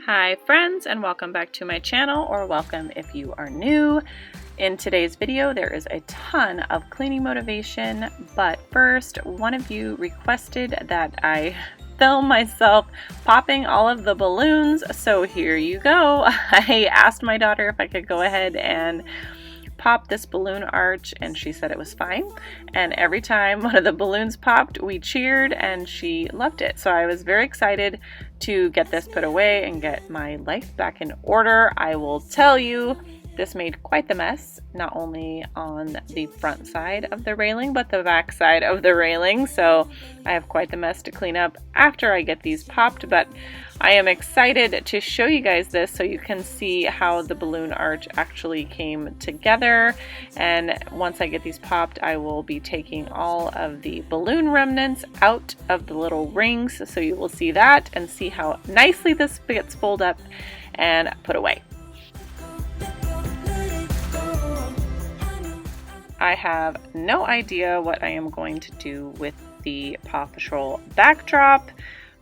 Hi friends, and welcome back to my channel, or welcome if you are new. In today's video there is a ton of cleaning motivation, but first one of you requested that I film myself popping all of the balloons, so here you go. I asked my daughter if I could go ahead and pop this balloon arch, and she said it was fine, and every time one of the balloons popped we cheered and she loved it. So I was very excited to get this put away and get my life back in order. I will tell you, this made quite the mess, not only on the front side of the railing but the back side of the railing, so I have quite the mess to clean up after I get these popped. But I am excited to show you guys this so you can see how the balloon arch actually came together. And once I get these popped, I will be taking all of the balloon remnants out of the little rings, so you will see that and see how nicely this gets folded up and put away. I have no idea what I am going to do with the Paw Patrol backdrop.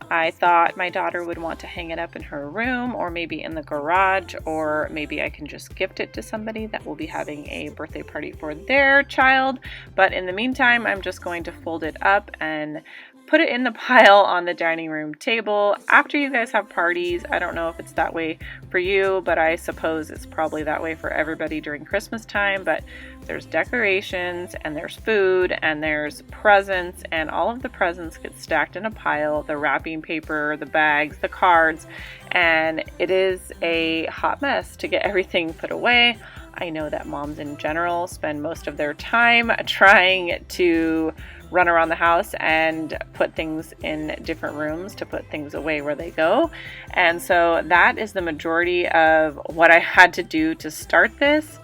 I thought my daughter would want to hang it up in her room, or maybe in the garage, or maybe I can just gift it to somebody that will be having a birthday party for their child. But in the meantime, I'm just going to fold it up and put it in the pile on the dining room table. After you guys have parties, I don't know if it's that way for you, but I suppose it's probably that way for everybody during Christmas time. But there's decorations and there's food and there's presents, and all of the presents get stacked in a pile, the wrapping paper, the bags, the cards, and it is a hot mess to get everything put away. I know that moms in general spend most of their time trying to run around the house and put things in different rooms to put things away where they go. And so that is the majority of what I had to do to start this.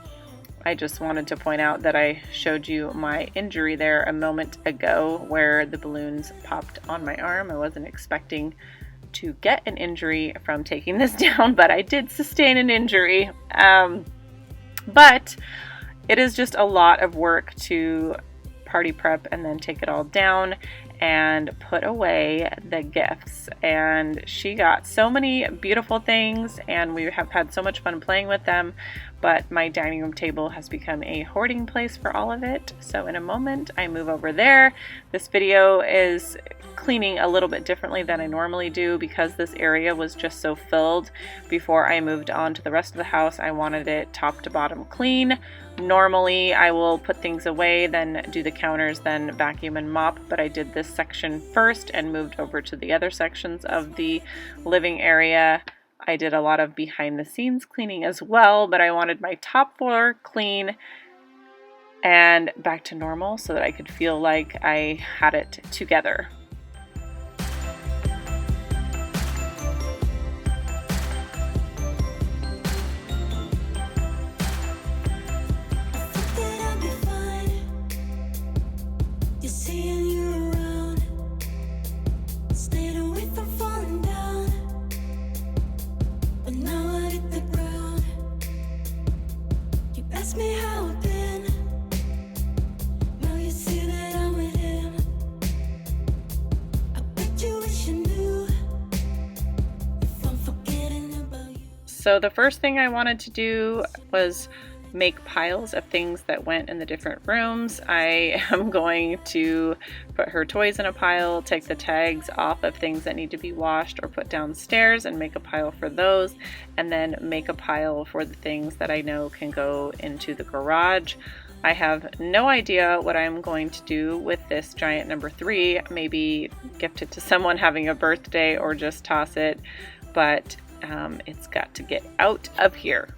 I just wanted to point out that I showed you my injury there a moment ago where the balloons popped on my arm. I wasn't expecting to get an injury from taking this down, but I did sustain an injury. But it is just a lot of work to party prep and then take it all down and put away the gifts. And she got so many beautiful things and we have had so much fun playing with them, but my dining room table has become a hoarding place for all of it. So in a moment I move over there. This video is cleaning a little bit differently than I normally do because this area was just so filled before I moved on to the rest of the house. I wanted it top to bottom clean. Normally I will put things away, then do the counters, then vacuum and mop, but I did this section first and moved over to the other sections of the living area. I did a lot of behind the scenes cleaning as well, but I wanted my top floor clean and back to normal so that I could feel like I had it together. So the first thing I wanted to do was make piles of things that went in the different rooms. I am going to put her toys in a pile, take the tags off of things that need to be washed or put downstairs and make a pile for those, and then make a pile for the things that I know can go into the garage. I have no idea what I'm going to do with this giant number 3. Maybe gift it to someone having a birthday or just toss it, but it's got to get out of here.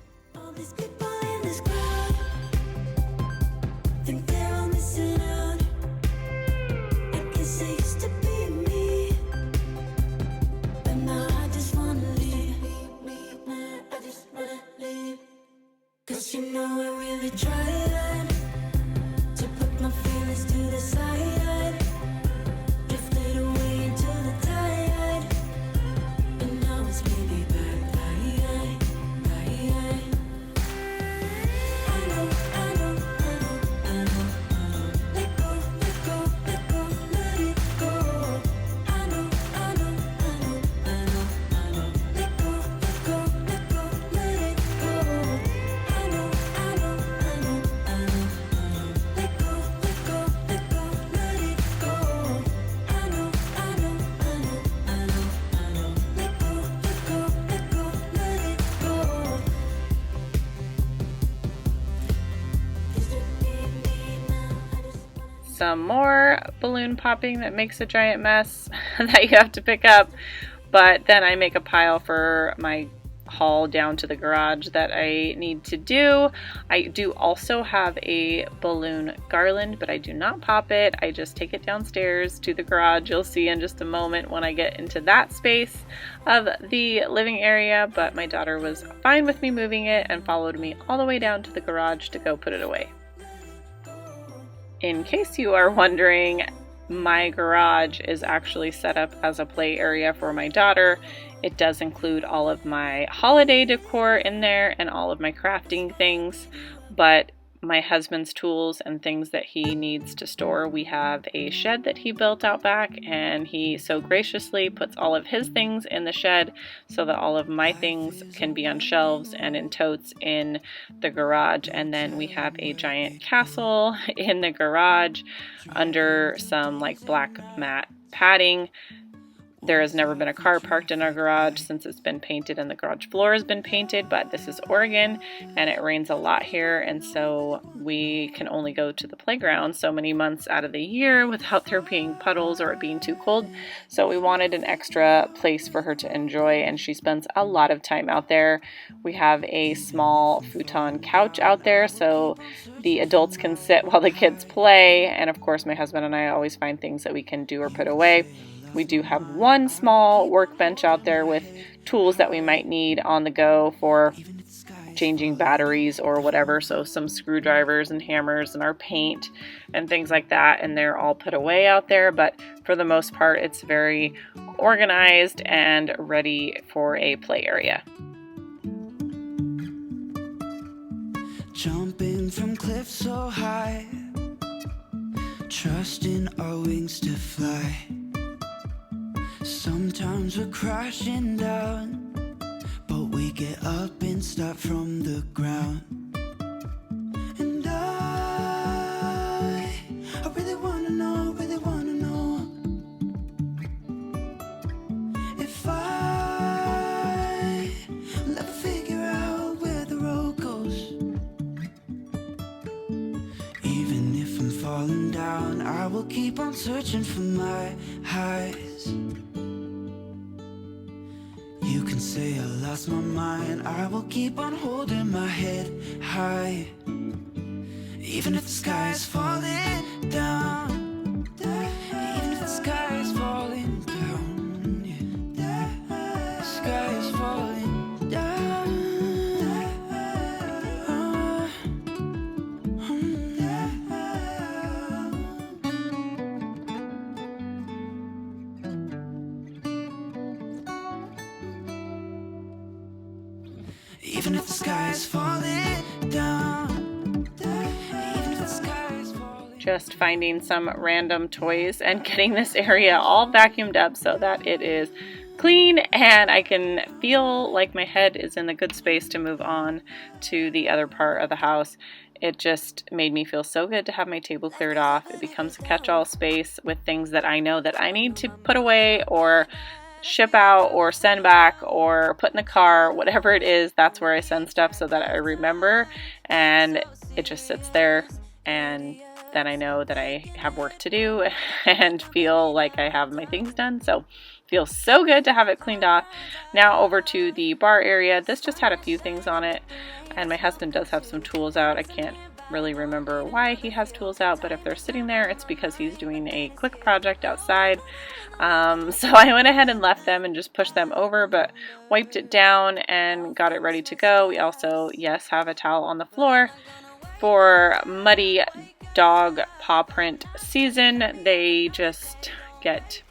some more balloon popping that makes a giant mess that you have to pick up. But then I make a pile for my haul down to the garage that I need to do. I do also have a balloon garland, but I do not pop it. I just take it downstairs to the garage. You'll see in just a moment when I get into that space of the living area, but my daughter was fine with me moving it and followed me all the way down to the garage to go put it away. In case you are wondering, my garage is actually set up as a play area for my daughter. It does include all of my holiday decor in there and all of my crafting things, but my husband's tools and things that he needs to store, we have a shed that he built out back, and he so graciously puts all of his things in the shed so that all of my things can be on shelves and in totes in the garage. And then we have a giant castle in the garage under some like black matte padding. There has never been a car parked in our garage since it's been painted and the garage floor has been painted, but this is Oregon and it rains a lot here, and so we can only go to the playground so many months out of the year without there being puddles or it being too cold. So we wanted an extra place for her to enjoy, and she spends a lot of time out there. We have a small futon couch out there so the adults can sit while the kids play, and of course my husband and I always find things that we can do or put away. We do have one small workbench out there with tools that we might need on the go for changing batteries or whatever. So some screwdrivers and hammers and our paint and things like that. And they're all put away out there. But for the most part, it's very organized and ready for a play area. Jumping from cliffs so high, trusting our wings to fly. Sometimes we're crashing down, but we get up and start from the ground. And I really wanna know if I will ever figure out where the road goes. Even if I'm falling down, I will keep on searching for my highs. You can say I lost my mind, I will keep on holding my head high. Even if the sky is falling down, even if the sky is falling down, yeah. The sky is falling down. Even if the sky is falling down, even if the sky is falling. Just finding some random toys and getting this area all vacuumed up so that it is clean and I can feel like my head is in the good space to move on to the other part of the house. It just made me feel so good to have my table cleared off. It becomes a catch-all space with things that I know that I need to put away or ship out or send back or put in the car, whatever it is. That's where I send stuff so that I remember, and it just sits there, and then I know that I have work to do and feel like I have my things done. So feels so good to have it cleaned off. Now over to the bar area. This just had a few things on it, and my husband does have some tools out. I can't really remember why he has tools out, but if they're sitting there, it's because he's doing a quick project outside. So I went ahead and left them and just pushed them over, but wiped it down and got it ready to go. We also, yes, have a towel on the floor for muddy dog paw print season. They just get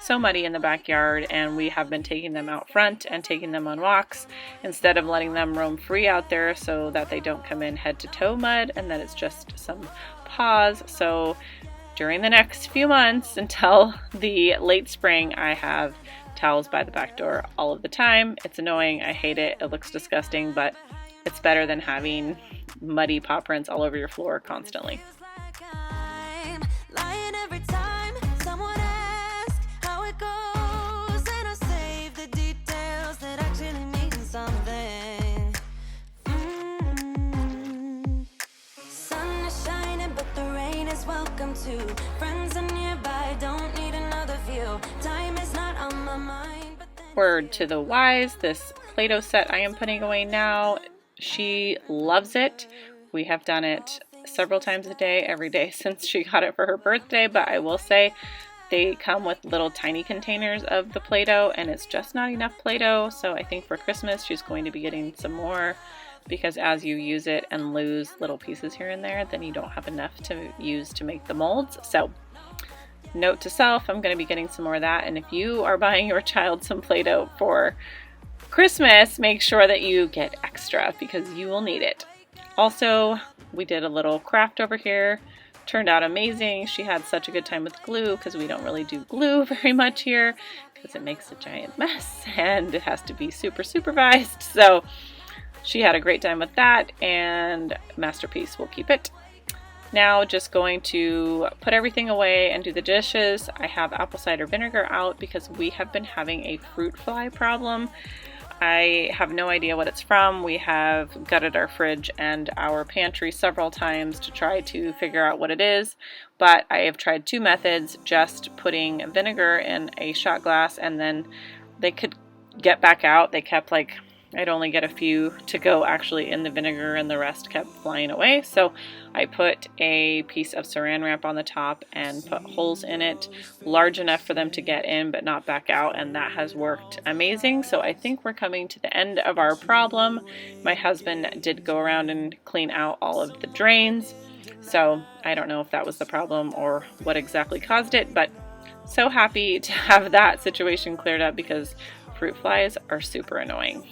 so muddy in the backyard, and we have been taking them out front and taking them on walks instead of letting them roam free out there so that they don't come in head to toe mud and that it's just some paws. So during the next few months until the late spring, I have towels by the back door all of the time. It's annoying. I hate it. It looks disgusting, but it's better than having muddy paw prints all over your floor constantly. Welcome to word to the wise, this Play-Doh set I am putting away now, she loves it. We have done it several times a day, every day since she got it for her birthday, but I will say they come with little tiny containers of the Play-Doh, and it's just not enough Play-Doh, so I think for Christmas she's going to be getting some more, because as you use it and lose little pieces here and there, then you don't have enough to use to make the molds. So note to self, I'm going to be getting some more of that, and if you are buying your child some Play-Doh for Christmas, make sure that you get extra because you will need it. Also, we did a little craft over here. Turned out amazing. She had such a good time with glue because we don't really do glue very much here because it makes a giant mess and it has to be super supervised. So she had a great time with that, and Masterpiece will keep it. Now just going to put everything away and do the dishes. I have apple cider vinegar out because we have been having a fruit fly problem. I have no idea what it's from. We have gutted our fridge and our pantry several times to try to figure out what it is, but I have tried two methods, just putting vinegar in a shot glass and then they could get back out. They kept I'd only get a few to go actually in the vinegar and the rest kept flying away. So I put a piece of saran wrap on the top and put holes in it large enough for them to get in but not back out, and that has worked amazing. So I think we're coming to the end of our problem. My husband did go around and clean out all of the drains. So I don't know if that was the problem or what exactly caused it, but so happy to have that situation cleared up because fruit flies are super annoying.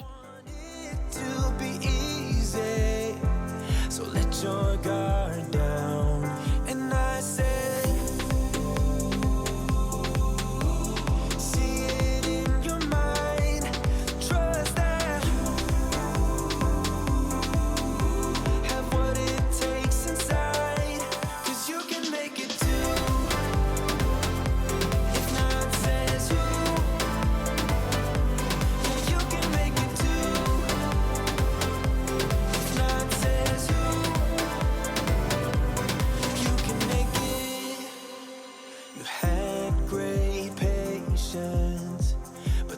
To be easy, so let your guard down, and I say, see it in your mind, trust that you have what it takes inside, 'cause you can make it too, if not says who, yeah, you can make it too.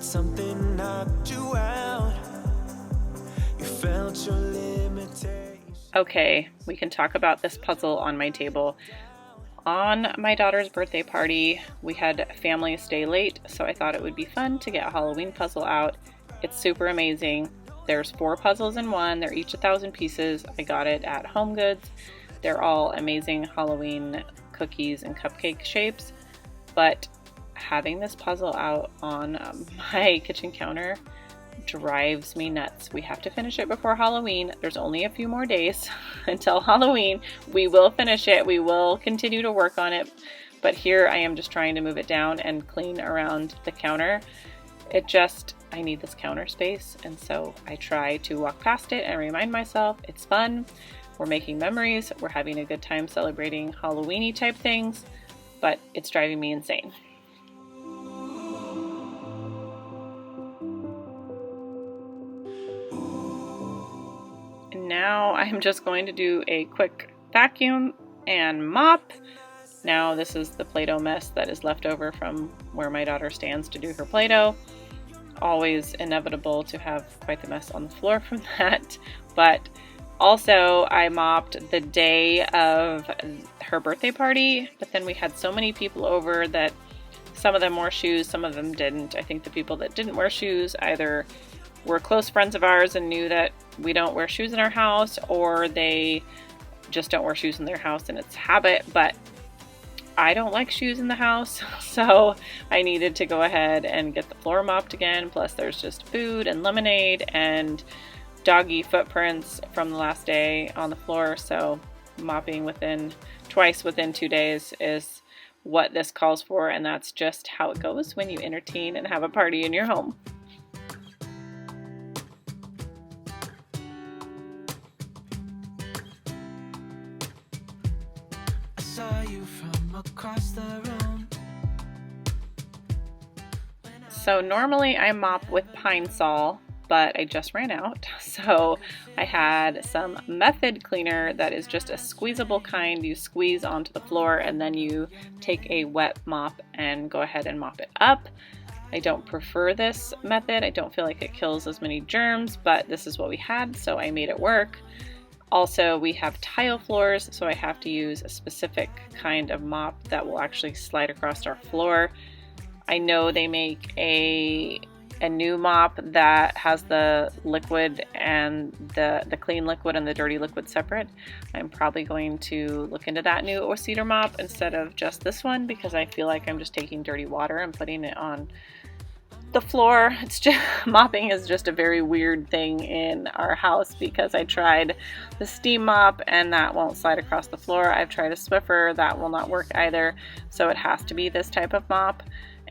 Something knocked you out. You felt your limitations. Okay, we can talk about this puzzle on my table. On my daughter's birthday party, we had family stay late, so I thought it would be fun to get a Halloween puzzle out. It's super amazing. There's 4 puzzles in one. They're each 1,000 pieces. I got it at Home Goods. They're all amazing Halloween cookies and cupcake shapes, but having this puzzle out on my kitchen counter drives me nuts. We have to finish it before Halloween. There's only a few more days until Halloween. We will finish it. We will continue to work on it. But here I am just trying to move it down and clean around the counter. I need this counter space. And so I try to walk past it and remind myself it's fun. We're making memories. We're having a good time celebrating Halloween-y type things, but it's driving me insane. Now I'm just going to do a quick vacuum and mop. Now this is the Play-Doh mess that is left over from where my daughter stands to do her Play-Doh. Always inevitable to have quite the mess on the floor from that. But also I mopped the day of her birthday party, but then we had so many people over that some of them wore shoes, some of them didn't. I think the people that didn't wear shoes either were close friends of ours and knew that we don't wear shoes in our house, or they just don't wear shoes in their house and it's habit. But I don't like shoes in the house, so I needed to go ahead and get the floor mopped again. Plus there's just food and lemonade and doggy footprints from the last day on the floor, so mopping twice within 2 days is what this calls for, and that's just how it goes when you entertain and have a party in your home. I saw you from across the room. So normally I mop with Pine Sol, but I just ran out. So I had some Method cleaner that is just a squeezable kind. You squeeze onto the floor and then you take a wet mop and go ahead and mop it up. I don't prefer this method. I don't feel like it kills as many germs, but this is what we had, so I made it work. Also, we have tile floors, so I have to use a specific kind of mop that will actually slide across our floor. I know they make a new mop that has the liquid and the clean liquid and the dirty liquid separate. I'm probably going to look into that new cedar mop instead of just this one, because I feel like I'm just taking dirty water and putting it on the floor. It's just, mopping is just a very weird thing in our house, because I tried the steam mop and that won't slide across the floor. I've tried a Swiffer, that will not work either. So it has to be this type of mop.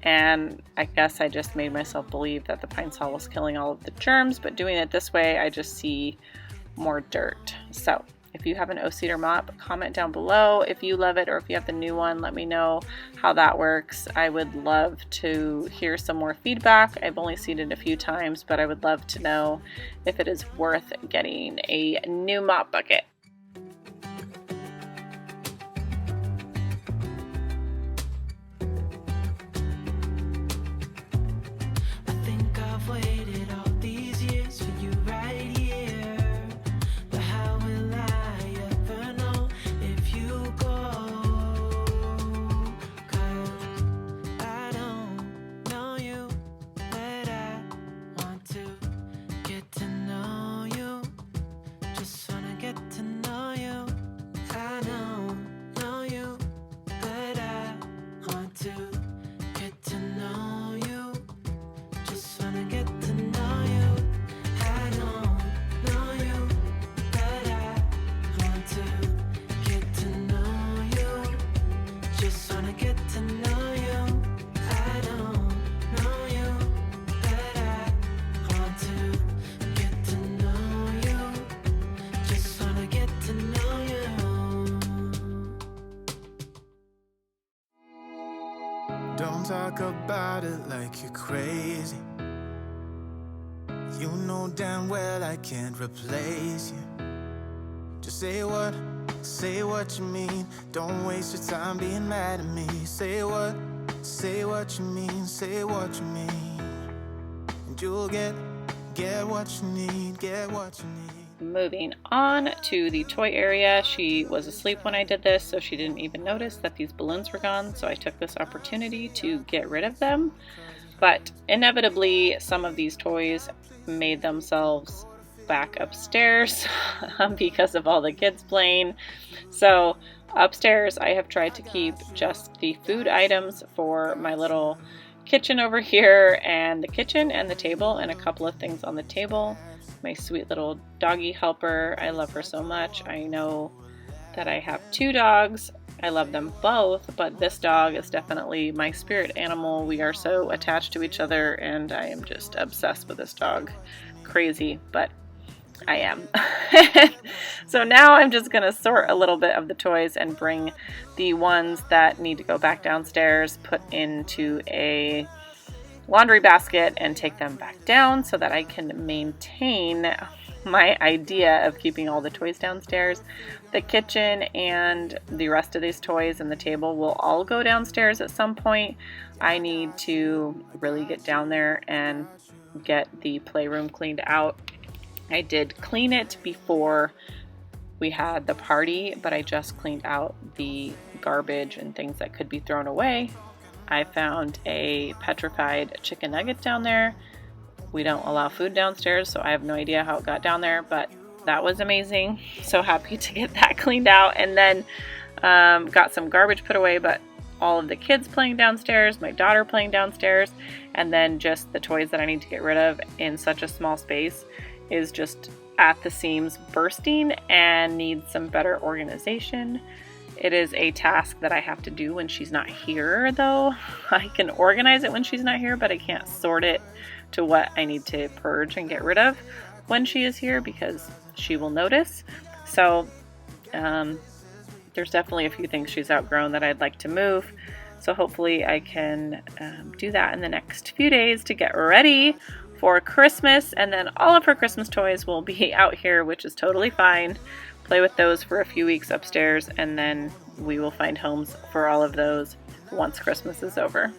And I guess I just made myself believe that the pine sol was killing all of the germs, but doing it this way, I just see more dirt. So if you have an cedar mop, comment down below if you love it, or if you have the new one, let me know how that works. I would love to hear some more feedback. I've only seen it a few times, but I would love to know if it is worth getting a new mop bucket. Don't talk about it like you're crazy. You know damn well I can't replace you. Just say what you mean. Don't waste your time being mad at me. Say what you mean, say what you mean. And you'll get what you need, get what you need. Moving on to the toy area. She was asleep when I did this, so she didn't even notice that these balloons were gone, so I took this opportunity to get rid of them. But inevitably, some of these toys made themselves back upstairs because of all the kids playing. So upstairs, I have tried to keep just the food items for my little kitchen over here, and the kitchen and the table, and a couple of things on the table. My sweet little doggy helper, I love her so much. I know that I have two dogs. I love them both, but this dog is definitely my spirit animal. We are so attached to each other, and I am just obsessed with this dog. Crazy, but I am. So now I'm just gonna sort a little bit of the toys and bring the ones that need to go back downstairs, put into a laundry basket, and take them back down so that I can maintain my idea of keeping all the toys downstairs. The kitchen and the rest of these toys and the table will all go downstairs at some point. I need to really get down there and get the playroom cleaned out. I did clean it before we had the party, but I just cleaned out the garbage and things that could be thrown away. I found a petrified chicken nugget down there. We don't allow food downstairs, so I have no idea how it got down there, but that was amazing. So happy to get that cleaned out. And then got some garbage put away, but all of the kids playing downstairs, my daughter playing downstairs, and then just the toys that I need to get rid of in such a small space is just at the seams bursting and needs some better organization. It is a task that I have to do when she's not here, though. I can organize it when she's not here, but I can't sort it to what I need to purge and get rid of when she is here, because she will notice. So there's definitely a few things she's outgrown that I'd like to move. So hopefully I can do that in the next few days to get ready for Christmas. And then all of her Christmas toys will be out here, which is totally fine. Play with those for a few weeks upstairs, and then we will find homes for all of those once Christmas is over.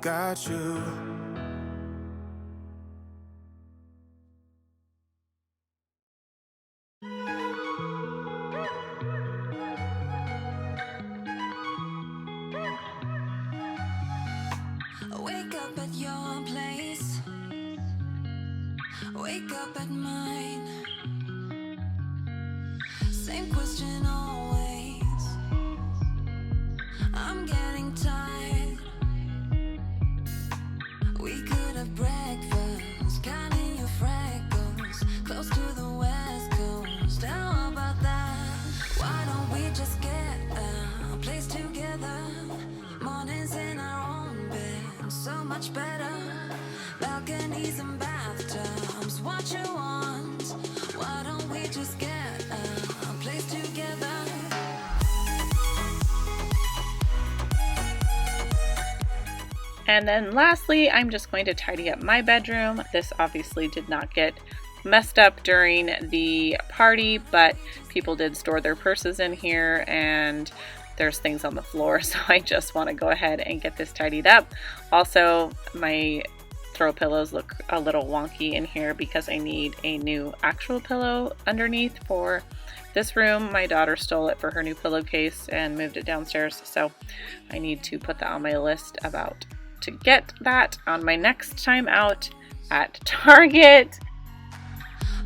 got you. Wake up at your place, wake up at mine. Same question always. I'm getting tired. We could have breakfast, counting your freckles, close to the west coast. How about that? Why don't we just get a place together? Mornings in our own bed, so much better. Balconies and bathtubs, what you want? Why don't we just get a place together? And then lastly, I'm just going to tidy up my bedroom. This obviously did not get messed up during the party, but people did store their purses in here and there's things on the floor, so I just want to go ahead and get this tidied up. Also, my throw pillows look a little wonky in here because I need a new actual pillow underneath for this room. My daughter stole it for her new pillowcase and moved it downstairs, so I need to put that on my list about to get that on my next time out at Target.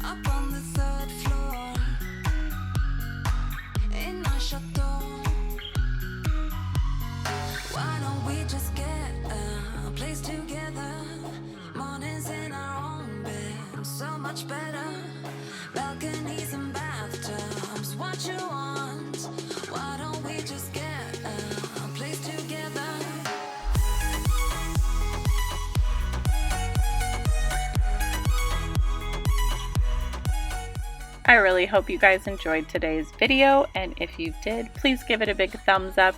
Up on the third floor in our chateau. Why don't we just get a place together? Mornings in our own bed, so much better. Balconies and bathtubs, what you want? Why don't we just get a place together? I really hope you guys enjoyed today's video, and if you did, please give it a big thumbs up.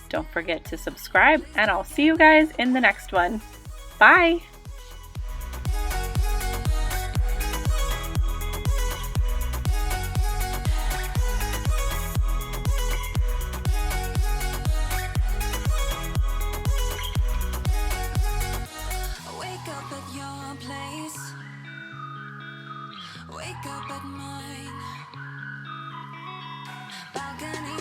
Don't forget to subscribe, and I'll see you guys in the next one. Bye! Wake up at your place, wake up at mine. Balcony